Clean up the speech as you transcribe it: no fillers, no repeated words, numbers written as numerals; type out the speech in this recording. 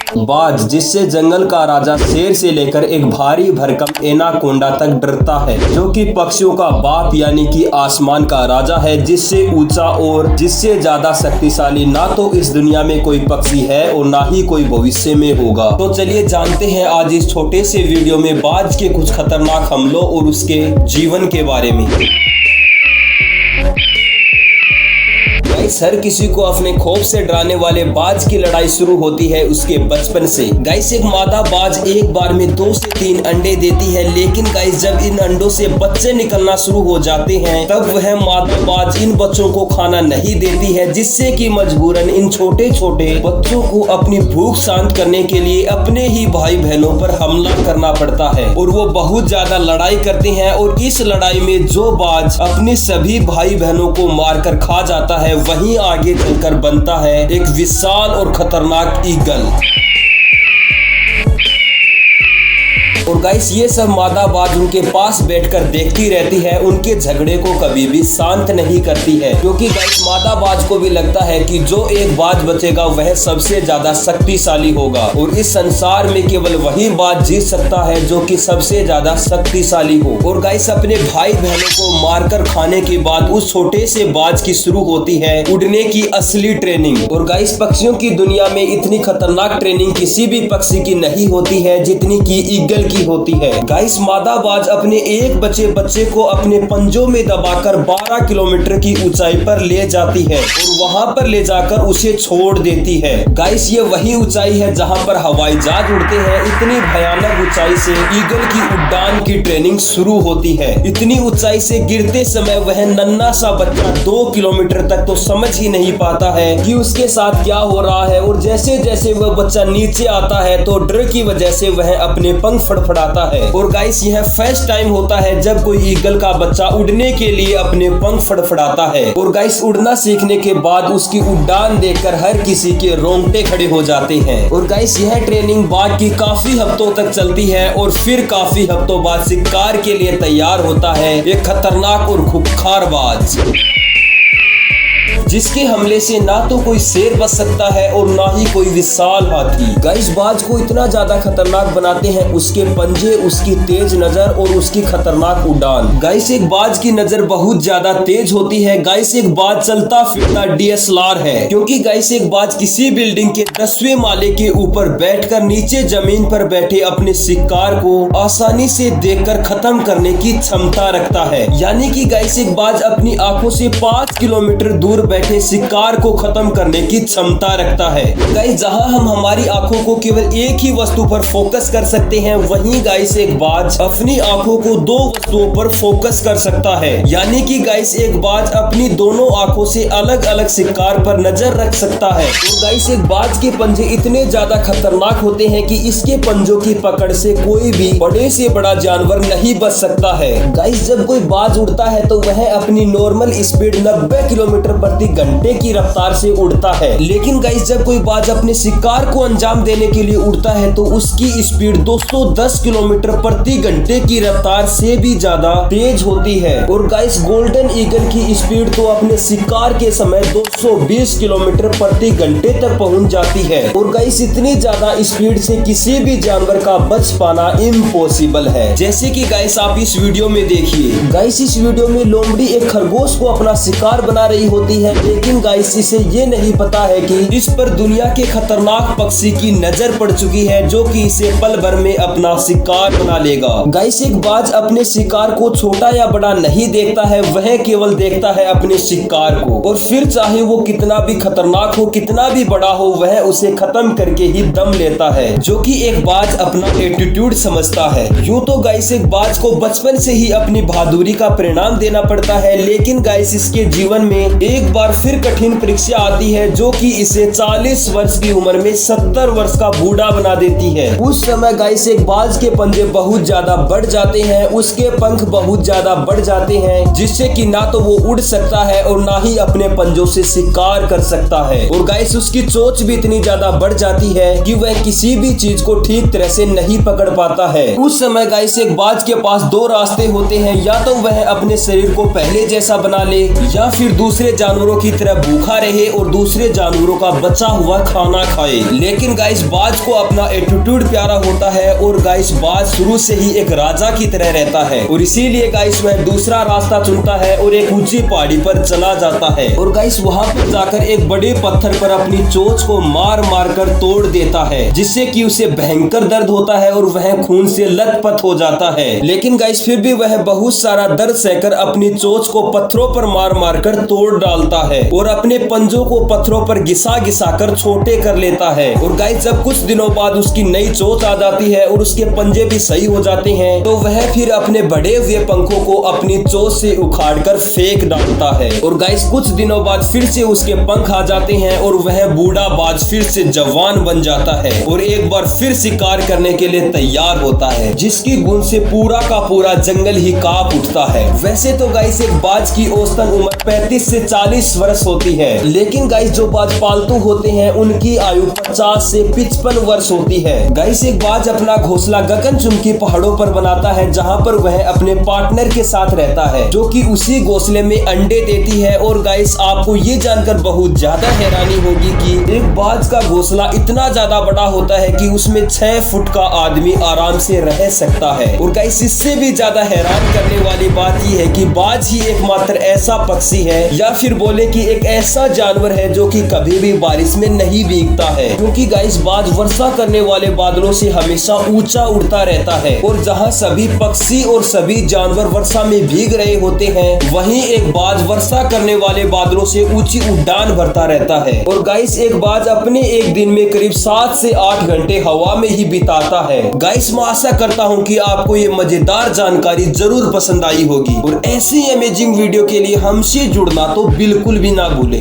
बाज, जिससे जंगल का राजा शेर से लेकर एक भारी भरकम एनाकोंडा तक डरता है, जो कि पक्षियों का बाप यानी कि आसमान का राजा है, जिससे ऊंचा और जिससे ज्यादा शक्तिशाली ना तो इस दुनिया में कोई पक्षी है और ना ही कोई भविष्य में होगा। तो चलिए जानते हैं आज इस छोटे से वीडियो में बाज के कुछ खतरनाक हमलों और उसके जीवन के बारे में। गाइस, हर किसी को अपने खौफ से डराने वाले बाज की लड़ाई शुरू होती है उसके बचपन से। गाइस, एक मादा बाज एक बार में 2 से 3 अंडे देती है, लेकिन गाइस जब इन अंडों से बच्चे निकलना शुरू हो जाते हैं तब वह मादा बाज इन बच्चों को खाना नहीं देती है, जिससे कि मजबूरन इन छोटे छोटे बच्चों को अपनी भूख शांत करने के लिए अपने ही भाई बहनों पर हमला करना पड़ता है और वो बहुत ज्यादा लड़ाई करते हैं। और इस लड़ाई में जो बाज अपने सभी भाई बहनों को मारकर खा जाता है वहीं आगे चलकर बनता है एक विशाल और खतरनाक ईगल। और गाइस, ये सब मादा बाज उनके पास बैठकर देखती रहती है, उनके झगड़े को कभी भी शांत नहीं करती है, क्योंकि गाइस मादा बाज को भी लगता है कि जो एक बाज बचेगा वह सबसे ज्यादा शक्तिशाली होगा और इस संसार में केवल वही बाज जीत सकता है जो कि सबसे ज्यादा शक्तिशाली हो। और गाइस, अपने भाई बहनों को मारकर खाने के बाद उस छोटे से बाज की शुरू होती है उड़ने की असली ट्रेनिंग। और गाइस, पक्षियों की दुनिया में इतनी खतरनाक ट्रेनिंग किसी भी पक्षी की नहीं होती है जितनी की ईगल की होती है। गाइस, मादा बाज अपने एक बच्चे को अपने पंजों में दबाकर 12 किलोमीटर की ऊंचाई पर ले जाती है और वहां पर ले जाकर उसे छोड़ देती है। गाइस, ये वही ऊंचाई है जहां पर हवाई जहाज उड़ते हैं। इतनी भयानक ऊंचाई से ईगल की उड़ान की ट्रेनिंग शुरू होती है। इतनी ऊंचाई से गिरते समय वह नन्हा सा बच्चा 2 किलोमीटर तक तो समझ ही नहीं पाता है कि उसके साथ क्या हो रहा है। और जैसे जैसे वह बच्चा नीचे आता है तो डर की वजह से वह अपने पंख फड़फड़ाता है। और गाइस, यह फर्स्ट टाइम होता है जब कोई ईगल का बच्चा उड़ने के लिए अपने पंख फड़फड़ाता है। और गाइस, उड़ना सीखने के बाद उसकी उड़ान देखकर हर किसी के रोंगटे खड़े हो जाते हैं। और गाइस, यह ट्रेनिंग बाघ की काफी हफ्तों तक चलती है और फिर काफी हफ्तों बाद शिकार के लिए तैयार होता है एक खतरनाक और खूंखार बाज, जिसके हमले से ना तो कोई शेर बच सकता है और ना ही कोई विशाल हाथी। गाइस, बाज को इतना ज्यादा खतरनाक बनाते हैं उसके पंजे, उसकी तेज नजर और उसकी खतरनाक उड़ान। गाइस, एक बाज की नजर बहुत ज्यादा तेज होती है। गाइस, एक बाज चलता फिरता DSLR है, क्योंकि गाइस एक बाज किसी बिल्डिंग के 10वें माले के ऊपर बैठकर नीचे जमीन पर बैठे अपने शिकार को आसानी से देखकर खत्म करने की क्षमता रखता है। यानी कि गाइस, एक बाज अपनी आंखों से 5 किलोमीटर दूर बैठे शिकार को खत्म करने की क्षमता रखता है। गाइस, जहां हम हमारी आंखों को केवल एक ही वस्तु पर फोकस कर सकते हैं, वहीं गाइस एक बाज अपनी आंखों को 2 वस्तुओं पर फोकस कर सकता है। यानी कि गाइस एक बाज अपनी दोनों आंखों से अलग अलग शिकार पर नजर रख सकता है। और गाइस, एक बाज के पंजे इतने ज्यादा खतरनाक होते हैं कि इसके पंजों की पकड़ से कोई भी बड़े से बड़ा जानवर नहीं बच सकता है। गाइस, जब कोई बाज उड़ता है तो वह अपनी नॉर्मल स्पीड 90 किलोमीटर प्रति घंटे की रफ्तार से उड़ता है, लेकिन गाइस जब कोई बाज अपने शिकार को अंजाम देने के लिए उड़ता है तो उसकी स्पीड 210 किलोमीटर प्रति घंटे की रफ्तार से भी ज्यादा तेज होती है। और गाइस, गोल्डन ईगल की स्पीड तो अपने शिकार के समय 220 किलोमीटर प्रति घंटे तक पहुंच जाती है। और गाइस, इतनी ज्यादा स्पीड से किसी भी जानवर का बच पाना इम्पॉसिबल है। जैसे कि गाइस आप इस वीडियो में देखिए। गाइस, इस वीडियो में लोमड़ी एक खरगोश को अपना शिकार बना रही होती है, लेकिन गाइस इसे ये नहीं पता है कि इस पर दुनिया के खतरनाक पक्षी की नजर पड़ चुकी है, जो कि इसे पल भर में अपना शिकार बना लेगा। गाइस, एक बाज अपने शिकार को छोटा या बड़ा नहीं देखता है, वह केवल देखता है अपने शिकार को। और फिर चाहे वो कितना भी खतरनाक हो, कितना भी बड़ा हो, वह उसे खत्म करके ही दम लेता है, जो कि एक बाज अपना एटीट्यूड समझता है। यूं तो गाइस एक बाज को बचपन से ही अपनी बहादुरी का परिणाम देना पड़ता है, लेकिन गाइस इसके जीवन में एक बार फिर कठिन परीक्षा आती है, जो कि इसे 40 वर्ष की उम्र में 70 वर्ष का बूढ़ा बना देती है। उस समय गाइस एक बाज के पंजे बहुत ज्यादा बढ़ जाते हैं, उसके पंख बहुत ज्यादा बढ़ जाते हैं, जिससे कि ना तो वो उड़ सकता है और ना ही अपने पंजों से शिकार कर सकता है। और गाइस उसकी चोंच भी इतनी ज्यादा बढ़ जाती है कि वह किसी भी चीज को ठीक तरह से नहीं पकड़ पाता है। उस समय गाइस एक बाज के पास 2 रास्ते होते हैं, या तो वह अपने शरीर को पहले जैसा बना ले या फिर दूसरे जानवरों जानवरों की तरह भूखा रहे और दूसरे जानवरों का बचा हुआ खाना खाए। लेकिन गाइस बाज को अपना एटीट्यूड प्यारा होता है और गाइस बाज शुरू से ही एक राजा की तरह रहता है और इसीलिए गाइस वह दूसरा रास्ता चुनता है और एक ऊंची पहाड़ी पर चला जाता है और गाइस वहां पर जाकर एक बड़े पत्थर पर अपनी चोंच को मार मार कर तोड़ देता है, जिससे कि उसे भयंकर दर्द होता है और वह खून से लथपथ हो जाता है। लेकिन गाइस फिर भी वह बहुत सारा दर्द सहकर अपनी चोंच को पत्थरों पर मार मार कर तोड़ डालता है और अपने पंजों को पत्थरों पर घिसा घिसा कर छोटे कर लेता है। और गाइस जब कुछ दिनों बाद उसकी नई चोंच आ जाती है और उसके पंजे भी सही हो जाते हैं, तो वह फिर अपने बड़े हुए पंखों को अपनी चोंच से उखाड़ कर फेंक डालता है। और गाइस कुछ दिनों बाद फिर से उसके पंख आ जाते हैं और वह बूढ़ा बाज फिर से जवान बन जाता है और एक बार फिर शिकार करने के लिए तैयार होता है, जिसकी गूंज से पूरा का पूरा जंगल ही कांप उठता है। वैसे तो गाइस एक बाज की औसतन उम्र 35 से 40 वर्ष होती है, लेकिन गाइस जो बाज पालतू होते हैं उनकी आयु 50 से 55 वर्ष होती है। गाइस एक बाज अपना घोंसला गगनचुंबी पहाड़ों पर बनाता है, जहां पर वह अपने पार्टनर के साथ रहता है, जो कि उसी घोंसले में अंडे देती है। और गाइस आपको ये जानकर बहुत ज्यादा हैरानी होगी कि एक बाज का घोंसला इतना ज्यादा बड़ा होता है कि उसमें 6 फुट का आदमी आराम से रह सकता है। और गाइस इससे भी ज्यादा हैरान करने वाली बात यह है कि बाज ही एकमात्र ऐसा पक्षी है या फिर बोले कि एक ऐसा जानवर है जो कि कभी भी बारिश में नहीं भीगता है, क्योंकि गाइस बाज वर्षा करने वाले बादलों से हमेशा ऊंचा उड़ता रहता है। और जहां सभी पक्षी और सभी जानवर वर्षा में भीग रहे होते हैं, वहीं एक बाज वर्षा करने वाले बादलों से ऊंची उड़ान भरता रहता है। और गाइस एक बाज अपने एक दिन में करीब 7 से 8 घंटे हवा में ही बिताता है। गाइस मैं आशा करता हूं कि आपको ये मजेदार जानकारी जरूर पसंद आई होगी और ऐसी अमेजिंग वीडियो के लिए हमसे जुड़ना तो बिल्कुल भी ना भूलें।